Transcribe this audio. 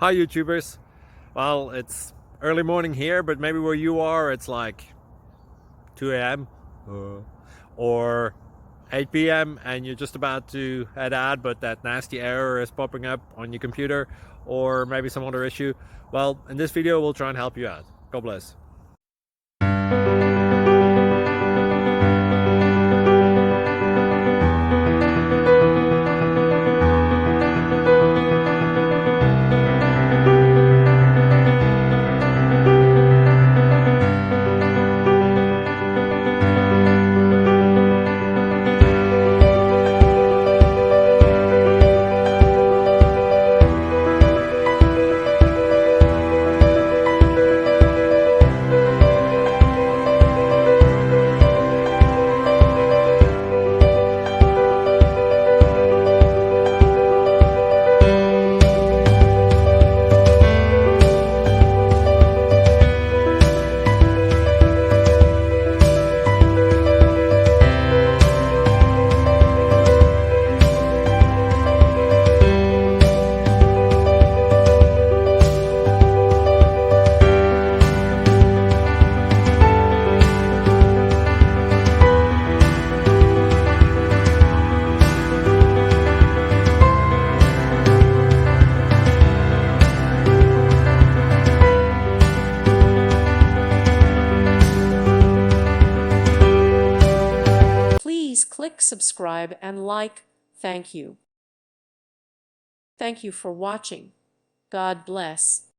Hi YouTubers. Well, it's early morning here, but maybe where you are it's like 2 a.m. or 8 p.m. and you're just about to head out, but that nasty error is popping up on your computer, or maybe some other issue. Well, in this video we'll try and help you out. God bless. Please click subscribe and like. Thank you. Thank you for watching. God bless.